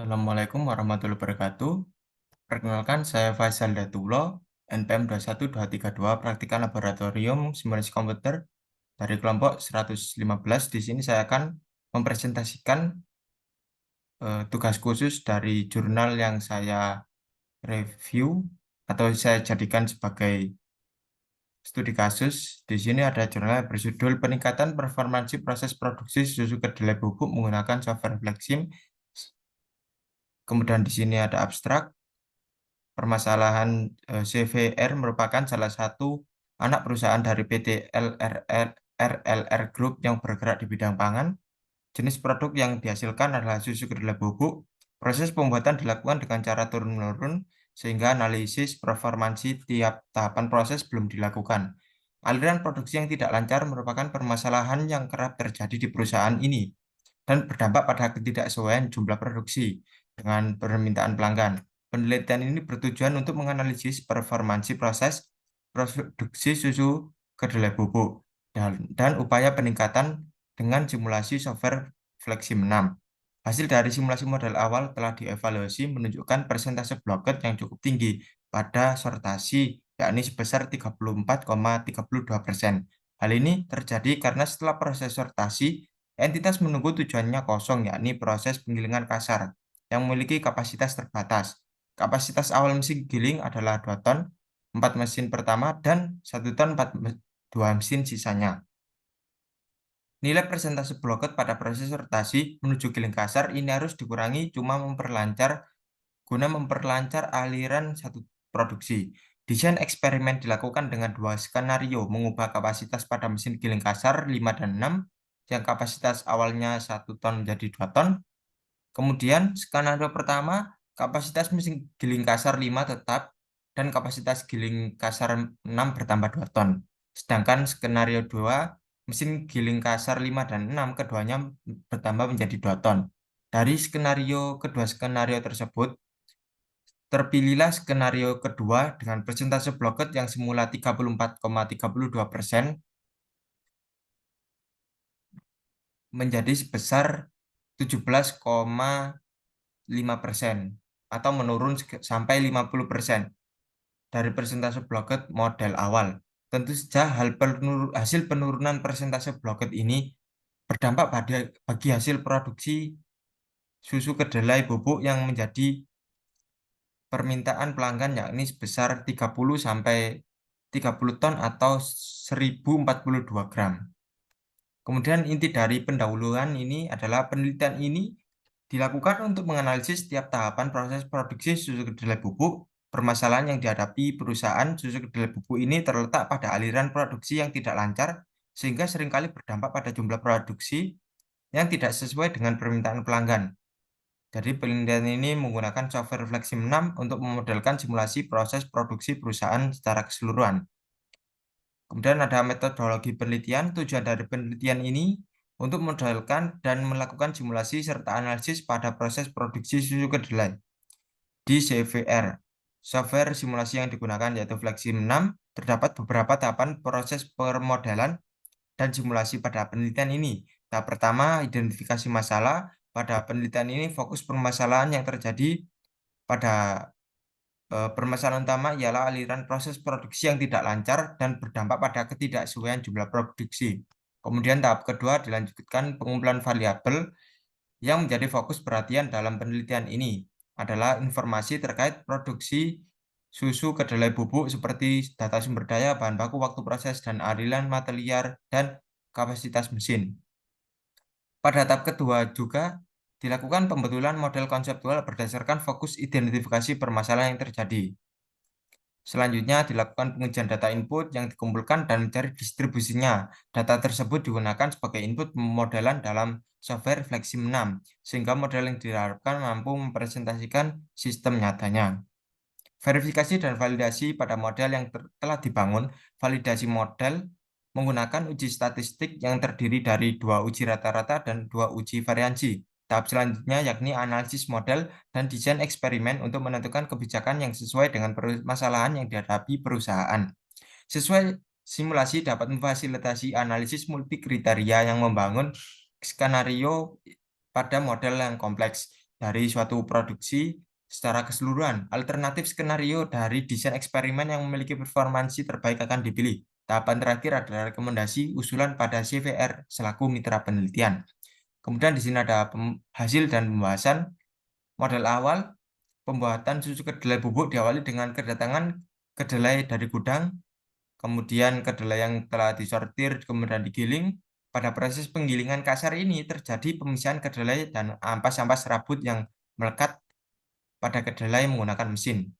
Assalamualaikum warahmatullahi wabarakatuh. Perkenalkan, saya Faisal Datullah, NPM 21232, Praktikan Laboratorium Simulasi Komputer dari kelompok 115. Di sini saya akan mempresentasikan tugas khusus dari jurnal yang saya review atau saya jadikan sebagai studi kasus. Di sini ada jurnal yang berjudul Peningkatan Performansi Proses Produksi Susu Kedelai Bubuk Menggunakan Software Flexim. Kemudian di sini ada abstrak. Permasalahan CVR merupakan salah satu anak perusahaan dari PT RLR Group yang bergerak di bidang pangan. Jenis produk yang dihasilkan adalah susu kedelai bubuk. Proses pembuatan dilakukan dengan cara turun-menurun sehingga analisis performansi tiap tahapan proses belum dilakukan. Aliran produksi yang tidak lancar merupakan permasalahan yang kerap terjadi di perusahaan ini dan berdampak pada ketidaksesuaian jumlah produksi dengan permintaan pelanggan. Penelitian ini bertujuan untuk menganalisis performansi proses produksi susu kedelai bubuk dan upaya peningkatan dengan simulasi software Flexim 6. Hasil dari simulasi model awal telah dievaluasi menunjukkan persentase blocket yang cukup tinggi pada sortasi, yakni sebesar 34,32%. Hal ini terjadi karena setelah proses sortasi, entitas menunggu tujuannya kosong, yakni proses penggilingan kasar, yang memiliki kapasitas terbatas. Kapasitas awal mesin giling adalah 2 ton, 4 mesin pertama, dan 1 ton 2 mesin sisanya. Nilai persentase blocket pada proses sortasi menuju giling kasar ini harus dikurangi guna memperlancar aliran satu produksi. Desain eksperimen dilakukan dengan 2 skenario, mengubah kapasitas pada mesin giling kasar 5 dan 6, yang kapasitas awalnya 1 ton menjadi 2 ton. Kemudian skenario pertama, kapasitas mesin giling kasar 5 tetap, dan kapasitas giling kasar 6 bertambah 2 ton. Sedangkan skenario 2, mesin giling kasar 5 dan 6 keduanya bertambah menjadi 2 ton. Dari kedua skenario tersebut, terpilihlah skenario kedua dengan persentase blocket yang semula 34,32% menjadi sebesar 17,5% atau menurun sampai 50% dari persentase blocket model awal. Tentu saja hasil penurunan persentase blocket ini berdampak bagi hasil produksi susu kedelai bubuk yang menjadi permintaan pelanggan, yakni sebesar 30 sampai 30 ton atau 1042 gram. Kemudian inti dari pendahuluan ini adalah penelitian ini dilakukan untuk menganalisis setiap tahapan proses produksi susu kedelai bubuk. Permasalahan yang dihadapi perusahaan susu kedelai bubuk ini terletak pada aliran produksi yang tidak lancar, sehingga seringkali berdampak pada jumlah produksi yang tidak sesuai dengan permintaan pelanggan. Jadi penelitian ini menggunakan software Flexim 6 untuk memodelkan simulasi proses produksi perusahaan secara keseluruhan. Kemudian ada metodologi penelitian. Tujuan dari penelitian ini untuk memodelkan dan melakukan simulasi serta analisis pada proses produksi susu kedelai. Di CVR, software simulasi yang digunakan yaitu Flexim 6, terdapat beberapa tahapan proses permodelan dan simulasi pada penelitian ini. Tahap pertama, identifikasi masalah. Pada penelitian ini fokus permasalahan yang terjadi pada permasalahan utama ialah aliran proses produksi yang tidak lancar dan berdampak pada ketidaksesuaian jumlah produksi. Kemudian tahap kedua dilanjutkan pengumpulan variabel yang menjadi fokus perhatian dalam penelitian ini adalah informasi terkait produksi susu kedelai bubuk seperti data sumber daya, bahan baku, waktu proses, dan aliran material dan kapasitas mesin. Pada tahap kedua juga dilakukan pembetulan model konseptual berdasarkan fokus identifikasi permasalahan yang terjadi. Selanjutnya dilakukan pengujian data input yang dikumpulkan dan mencari distribusinya. Data tersebut digunakan sebagai input pemodelan dalam software Flexim 6, sehingga model yang diharapkan mampu mempresentasikan sistem nyatanya. Verifikasi dan validasi pada model yang telah dibangun. Validasi model menggunakan uji statistik yang terdiri dari 2 uji rata-rata dan 2 uji variansi. Tahap selanjutnya yakni analisis model dan desain eksperimen untuk menentukan kebijakan yang sesuai dengan permasalahan yang dihadapi perusahaan. Sesuai simulasi dapat memfasilitasi analisis multi kriteria yang membangun skenario pada model yang kompleks. dari suatu produksi secara keseluruhan. Alternatif skenario dari desain eksperimen yang memiliki performansi terbaik akan dipilih. Tahapan terakhir adalah rekomendasi usulan pada CVR selaku mitra penelitian. Kemudian di sini ada hasil dan pembahasan. Model awal, pembuatan susu kedelai bubuk diawali dengan kedatangan kedelai dari gudang, kemudian kedelai yang telah disortir, kemudian digiling. Pada proses penggilingan kasar ini terjadi pemisahan kedelai dan ampas-ampas serabut yang melekat pada kedelai menggunakan mesin.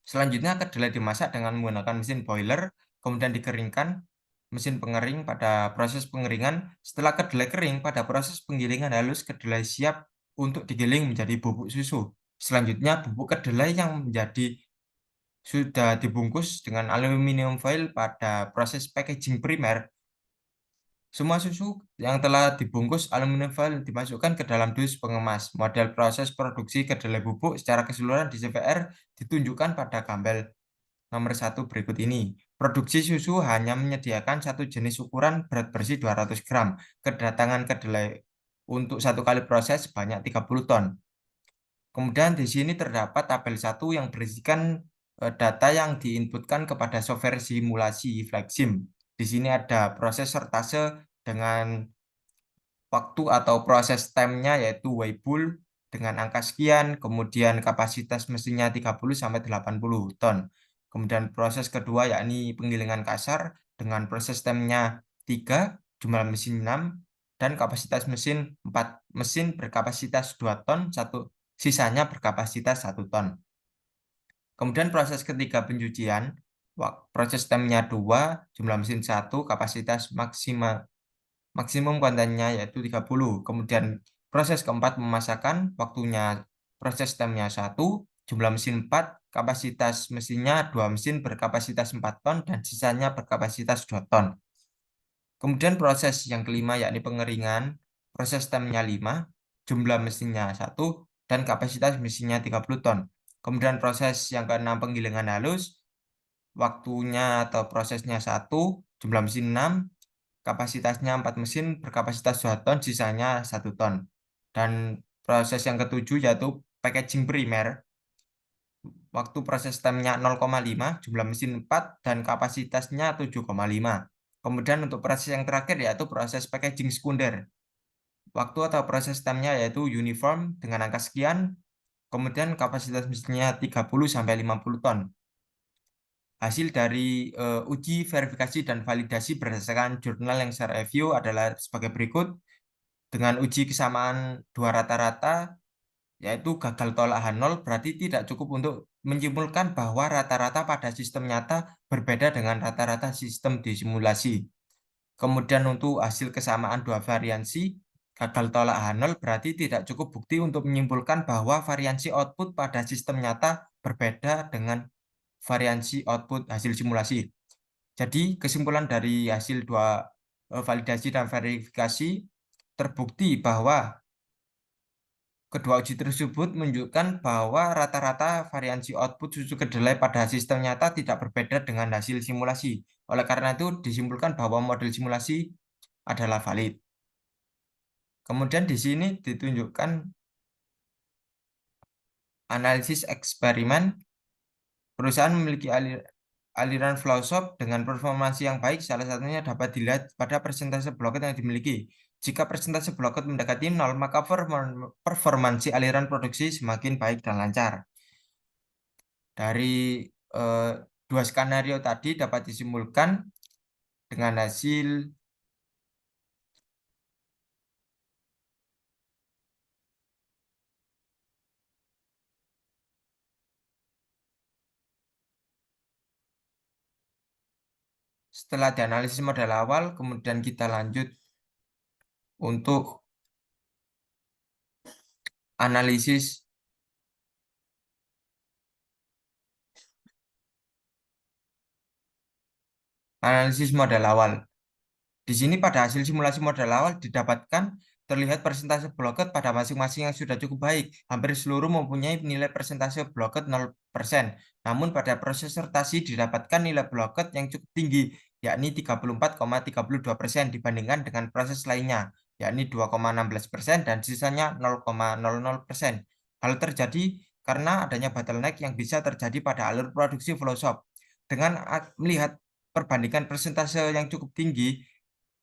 Selanjutnya kedelai dimasak dengan menggunakan mesin boiler, kemudian dikeringkan mesin pengering. Pada proses pengeringan, setelah kedelai kering, pada proses penggilingan halus kedelai siap untuk digiling menjadi bubuk susu. Selanjutnya bubuk kedelai yang sudah dibungkus dengan aluminium foil pada proses packaging primer. Semua susu yang telah dibungkus aluminium foil dimasukkan ke dalam dus pengemas. Model proses produksi kedelai bubuk secara keseluruhan di CVR ditunjukkan pada gambar nomor 1 berikut ini. Produksi susu hanya menyediakan satu jenis ukuran berat bersih 200 gram. Kedatangan kedelai untuk satu kali proses sebanyak 30 ton. Kemudian di sini terdapat tabel 1 yang berisikan data yang diinputkan kepada software simulasi FlexSim. Di sini ada proses sortase dengan waktu atau proses time-nya yaitu Weibull dengan angka sekian, kemudian kapasitas mesinnya 30-80 ton. Kemudian proses kedua yakni penggilingan kasar dengan proses time-nya 3, jumlah mesin 6, dan kapasitas mesin 4. Mesin berkapasitas 2 ton, sisanya berkapasitas 1 ton. Kemudian proses ketiga pencucian, proses time-nya 2, jumlah mesin 1, kapasitas maksimum kontennya yaitu 30. Kemudian proses keempat pemasakan, waktunya proses time-nya 1, jumlah mesin 4, kapasitas mesinnya 2 mesin berkapasitas 4 ton dan sisanya berkapasitas 2 ton. Kemudian proses yang kelima yakni pengeringan, proses time-nya 5, jumlah mesinnya 1 dan kapasitas mesinnya 30 ton. Kemudian proses yang keenam penggilingan halus, waktunya atau prosesnya 1, jumlah mesin 6, kapasitasnya 4 mesin berkapasitas 2 ton, sisanya 1 ton. Dan proses yang ketujuh yaitu packaging primer, waktu proses time-nya 0,5, jumlah mesin 4, dan kapasitasnya 7,5. Kemudian untuk proses yang terakhir yaitu proses packaging sekunder, waktu atau proses time-nya yaitu uniform dengan angka sekian, kemudian kapasitas mesinnya 30-50 ton. Hasil dari uji verifikasi dan validasi berdasarkan jurnal yang saya review adalah sebagai berikut. Dengan uji kesamaan dua rata-rata, yaitu gagal tolak H0 berarti tidak cukup untuk menyimpulkan bahwa rata-rata pada sistem nyata berbeda dengan rata-rata sistem di simulasi. Kemudian untuk hasil kesamaan dua variansi, gagal tolak H0 berarti tidak cukup bukti untuk menyimpulkan bahwa variansi output pada sistem nyata berbeda dengan variansi output hasil simulasi. Jadi kesimpulan dari hasil dua validasi dan verifikasi terbukti bahwa kedua uji tersebut menunjukkan bahwa rata-rata variansi output susu kedelai pada sistem nyata tidak berbeda dengan hasil simulasi. Oleh karena itu disimpulkan bahwa model simulasi adalah valid. Kemudian di sini ditunjukkan analisis eksperimen. Perusahaan memiliki aliran flowshot dengan performansi yang baik, salah satunya dapat dilihat pada persentase blocket yang dimiliki. Jika persentase blocket mendekati 0, maka performansi aliran produksi semakin baik dan lancar. Dari dua skenario tadi dapat disimpulkan dengan hasil setelah dianalisis model awal, kemudian kita lanjut untuk analisis model awal. Di sini pada hasil simulasi model awal didapatkan terlihat persentase blocket pada masing-masing yang sudah cukup baik. Hampir seluruh mempunyai nilai persentase blocket 0%. Namun pada proses sortasi didapatkan nilai blocket yang cukup tinggi, yakni 34,32% dibandingkan dengan proses lainnya. yakni 2,16% dan sisanya 0,00%. Hal terjadi karena adanya bottleneck yang bisa terjadi pada alur produksi flow shop. Dengan melihat perbandingan persentase yang cukup tinggi,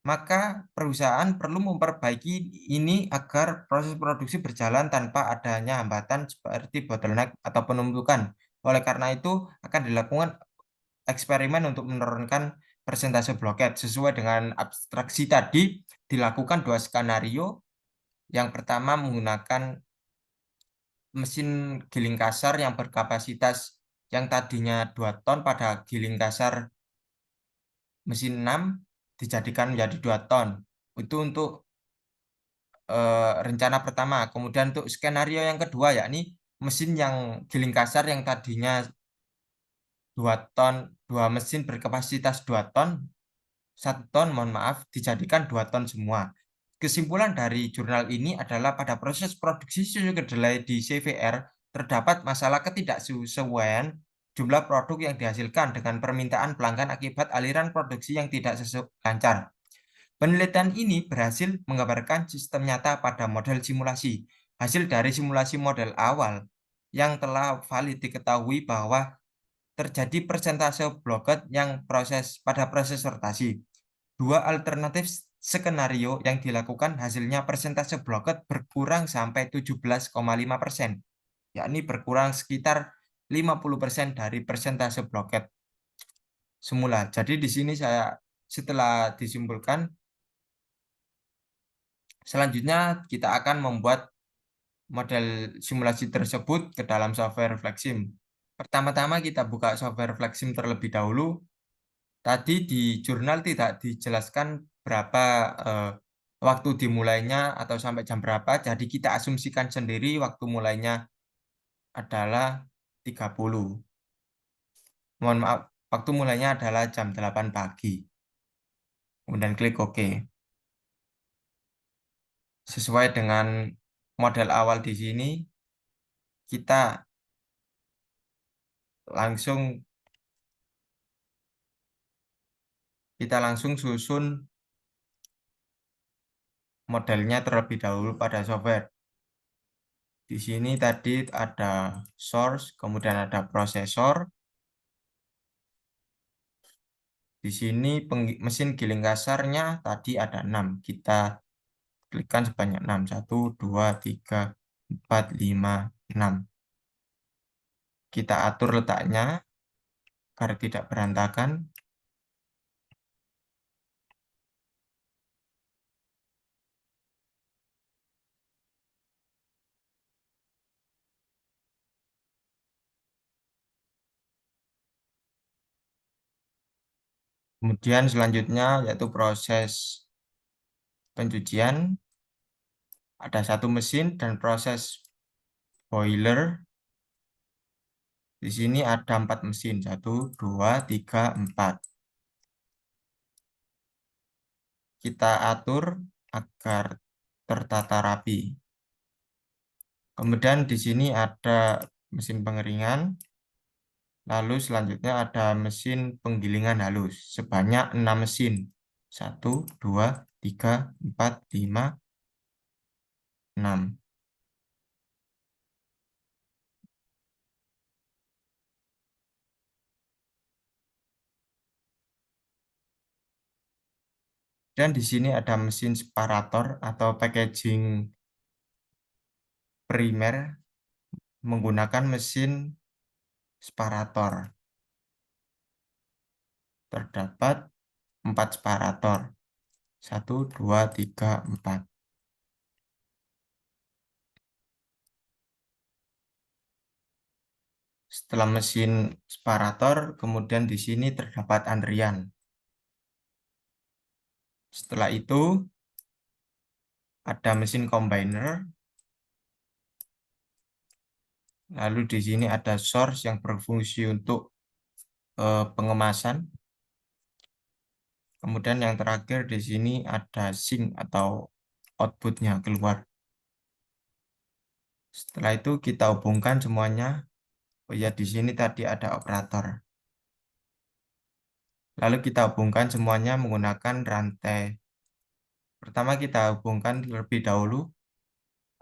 maka perusahaan perlu memperbaiki ini agar proses produksi berjalan tanpa adanya hambatan seperti bottleneck atau penumpukan. Oleh karena itu, akan dilakukan eksperimen untuk menurunkan persentase bloket. Sesuai dengan abstraksi tadi, dilakukan dua skenario. Yang pertama menggunakan mesin giling kasar yang berkapasitas yang tadinya 2 ton pada giling kasar mesin 6 dijadikan menjadi 2 ton. Itu untuk rencana pertama. Kemudian untuk skenario yang kedua, yakni mesin yang giling kasar yang tadinya 2 ton, dua mesin berkapasitas 2 ton, 1 ton, mohon maaf, dijadikan 2 ton semua. Kesimpulan dari jurnal ini adalah pada proses produksi susu kedelai di CVR terdapat masalah ketidaksesuaian jumlah produk yang dihasilkan dengan permintaan pelanggan akibat aliran produksi yang tidak lancar. Penelitian ini berhasil menggambarkan sistem nyata pada model simulasi. Hasil dari simulasi model awal yang telah valid diketahui bahwa terjadi persentase bloket yang pada proses sortasi. Dua alternatif skenario yang dilakukan hasilnya persentase bloket berkurang sampai 17,5%, yakni berkurang sekitar 50% dari persentase bloket semula. Jadi di sini saya setelah disimpulkan, selanjutnya kita akan membuat model simulasi tersebut ke dalam software Flexsim. Pertama-tama kita buka software Flexsim terlebih dahulu. Tadi di jurnal tidak dijelaskan berapa waktu dimulainya atau sampai jam berapa. Jadi kita asumsikan sendiri waktu mulainya adalah 30. Mohon maaf, waktu mulainya adalah jam 8 pagi. Kemudian klik OK. Sesuai dengan model awal di sini, kita langsung susun modelnya terlebih dahulu pada software. Di sini tadi ada source, kemudian ada prosesor. Di sini mesin giling kasarnya tadi ada 6. Kita klikkan sebanyak 6. 1, 2, 3, 4, 5, 6. Kita atur letaknya agar tidak berantakan. Kemudian selanjutnya yaitu proses pencucian. Ada satu mesin dan proses boiler. Di sini ada 4 mesin. 1, 2, 3, 4. Kita atur agar tertata rapi. Kemudian di sini ada mesin pengeringan. Lalu selanjutnya ada mesin penggilingan halus sebanyak 6 mesin. 1, 2, 3, 4, 5, 6. Dan di sini ada mesin separator atau packaging primer menggunakan mesin separator. Terdapat 4 separator. 1, 2, 3, 4. Setelah mesin separator, kemudian di sini terdapat antrian. Setelah itu ada mesin combiner. Lalu di sini ada source yang berfungsi untuk pengemasan. Kemudian yang terakhir di sini ada sink atau outputnya keluar. Setelah itu kita hubungkan semuanya. Oh ya, di sini tadi ada operator. Lalu kita hubungkan semuanya menggunakan rantai Pertama kita hubungkan terlebih dahulu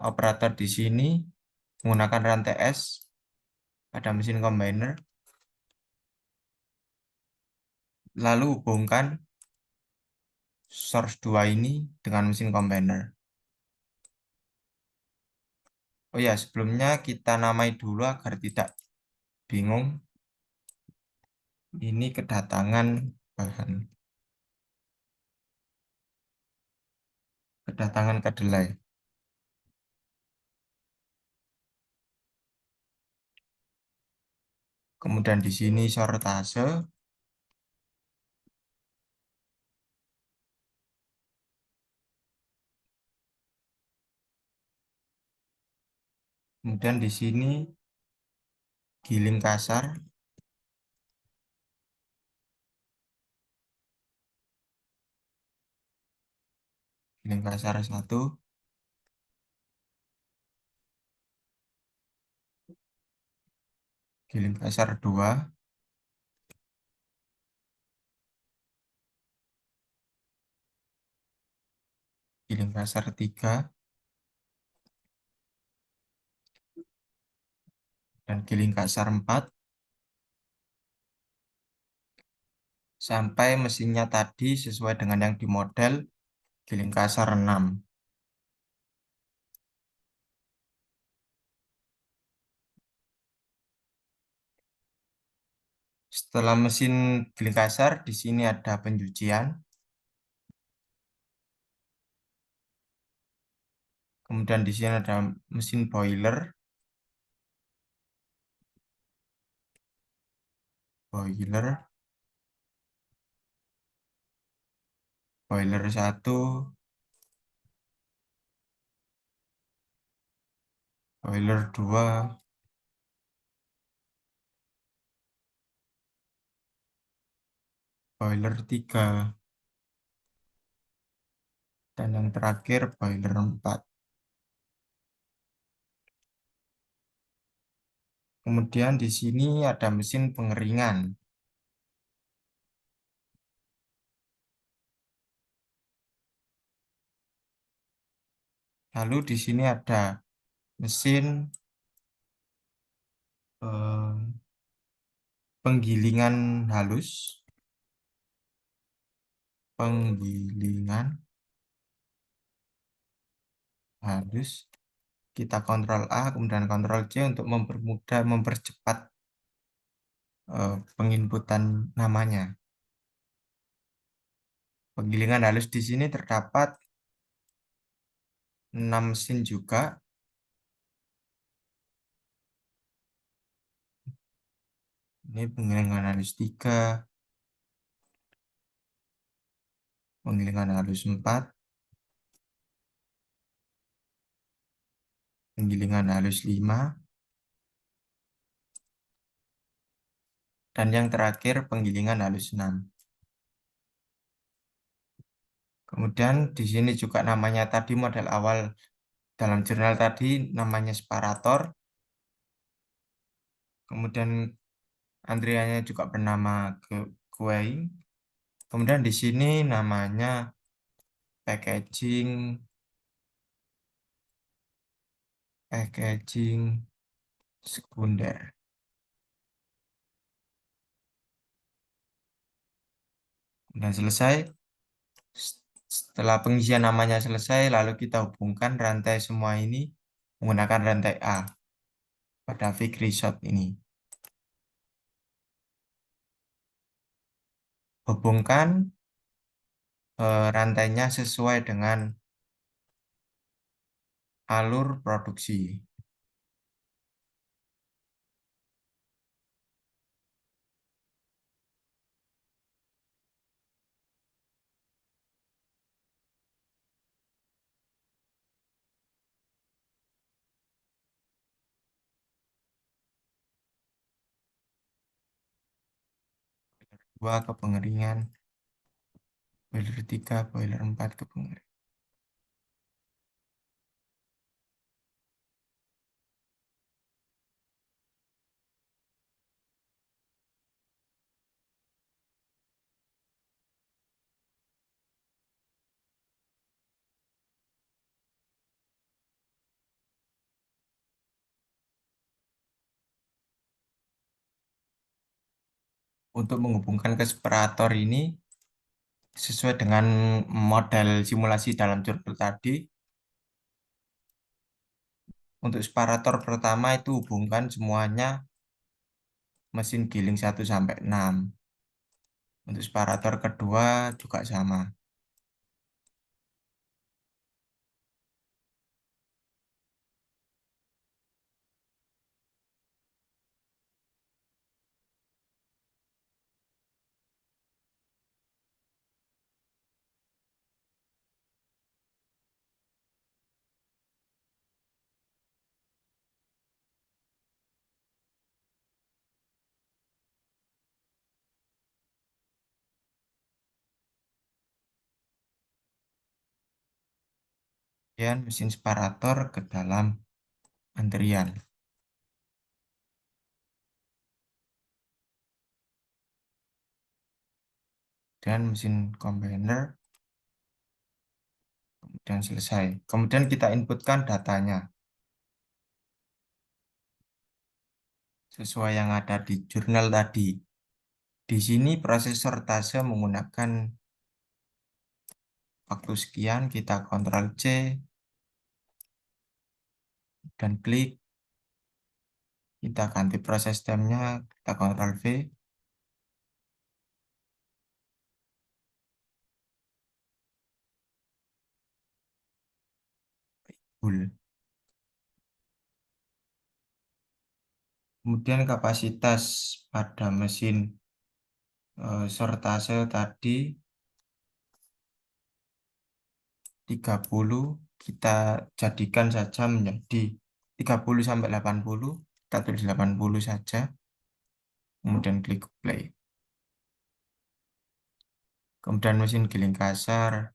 operator di sini menggunakan rantai S pada mesin combiner, lalu hubungkan source 2 ini dengan mesin combiner. Oh ya, sebelumnya kita namai dulu agar tidak bingung. Ini kedatangan bahan, kedatangan kedelai. Kemudian di sini sortase, kemudian di sini giling kasar, giling kasar 1, giling kasar 2, giling kasar 3, dan giling kasar 4, sampai mesinnya tadi sesuai dengan yang di model giling kasar 6. Setelah mesin giling kasar, di sini ada pencucian. Kemudian di sini ada mesin boiler, boiler, boiler 1, boiler 2, boiler 3, dan yang terakhir boiler 4. Kemudian di sini ada mesin pengeringan. Lalu di sini ada mesin eh, penggilingan halus, penggilingan halus. Kita kontrol A, kemudian kontrol C untuk mempermudah, mempercepat penginputan namanya. Penggilingan halus di sini terdapat 6 mesin juga. Ini penggilingan halus 3, penggilingan halus 4, penggilingan halus 5, dan yang terakhir penggilingan halus 6. Kemudian di sini juga namanya tadi model awal dalam jurnal tadi namanya separator. Kemudian antriannya juga bernama queuing. Kemudian di sini namanya packaging, packaging sekunder. Dan selesai. Setelah pengisian namanya selesai, lalu kita hubungkan rantai semua ini menggunakan rantai A pada Victory Shot ini. Hubungkan rantainya sesuai dengan alur produksi. Boiler 2 ke pengeringan, boiler 3, boiler 4 ke pengeringan. untuk menghubungkan ke separator ini sesuai dengan model simulasi dalam Jurnal tadi. Untuk separator pertama itu hubungkan semuanya mesin giling 1 sampai 6. Untuk separator kedua juga sama. Kemudian mesin separator ke dalam antrian. Dan mesin combiner kemudian selesai. Kemudian kita inputkan datanya sesuai yang ada di jurnal tadi. Di sini proses sortase menggunakan waktu sekian, kita Ctrl C dan klik. Kita ganti proses time-nya, kita Ctrl V. Full. Kemudian kapasitas pada mesin sortase tadi 30, kita jadikan saja menjadi 30 sampai 80, kita tulis 80 saja, kemudian klik play. Kemudian mesin giling kasar,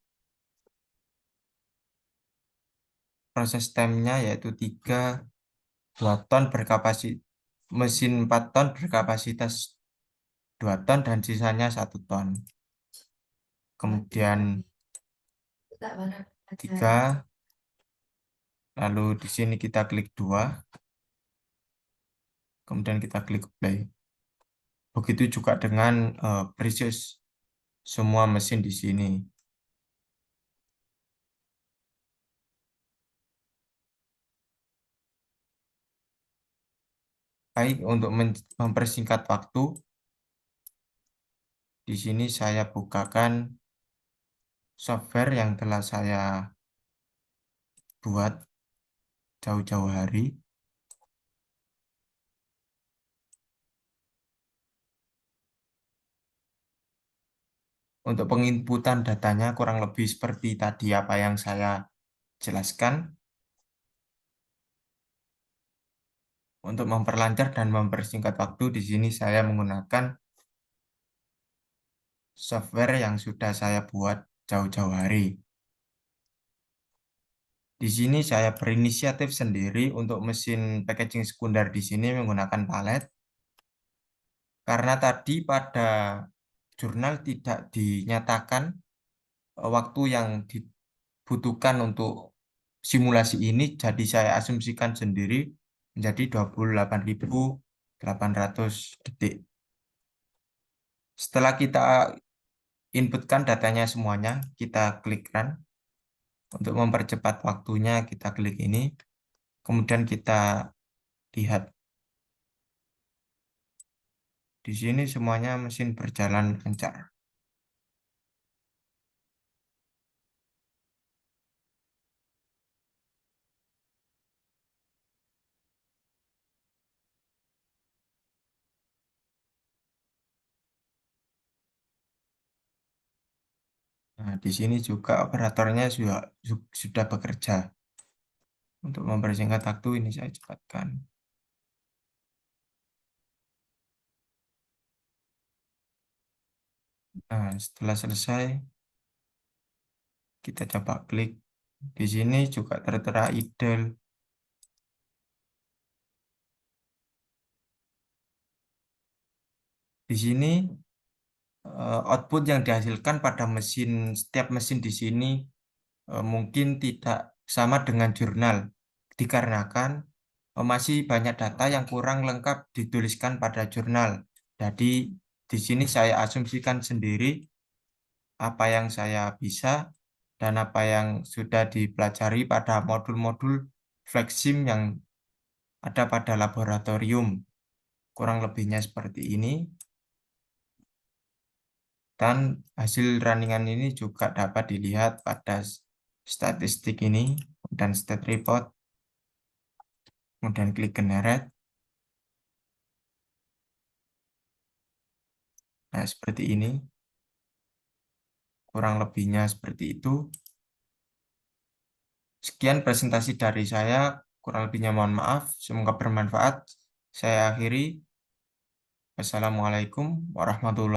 proses time-nya yaitu 2 ton berkapasitas, mesin 4 ton berkapasitas 2 ton dan sisanya 1 ton. Kemudian 3, lalu di sini kita klik 2, kemudian kita klik play. Begitu juga dengan presis semua mesin di sini. Baik, untuk mempersingkat waktu, di sini saya bukakan software yang telah saya buat jauh-jauh hari. Untuk penginputan datanya kurang lebih seperti tadi apa yang saya jelaskan. Untuk memperlancar dan mempersingkat waktu, di sini saya menggunakan software yang sudah saya buat jauh-jauh hari. Di sini saya berinisiatif sendiri untuk mesin packaging sekunder di sini menggunakan palet. Karena tadi pada jurnal tidak dinyatakan waktu yang dibutuhkan untuk simulasi ini, jadi saya asumsikan sendiri menjadi 28.800 detik. Setelah kita inputkan datanya semuanya, kita klik run. Untuk mempercepat waktunya, kita klik ini. Kemudian kita lihat. Di sini semuanya mesin berjalan lancar. Nah, di sini juga operatornya sudah bekerja. Untuk mempersingkat waktu ini saya cepatkan. Nah, setelah selesai, kita coba klik. Di sini juga tertera idle. Di sini output yang dihasilkan pada setiap mesin di sini mungkin tidak sama dengan jurnal, dikarenakan masih banyak data yang kurang lengkap dituliskan pada jurnal. Jadi Di sini saya asumsikan sendiri apa yang saya bisa dan apa yang sudah dipelajari pada modul-modul Flexim yang ada pada laboratorium. Kurang lebihnya seperti ini. Dan hasil runningan ini juga dapat dilihat pada statistik ini dan state report. Kemudian klik generate. Nah, seperti ini. Kurang lebihnya seperti itu. Sekian presentasi dari saya. Kurang lebihnya mohon maaf. Semoga bermanfaat. Saya akhiri. Wassalamualaikum warahmatullahi wabarakatuh.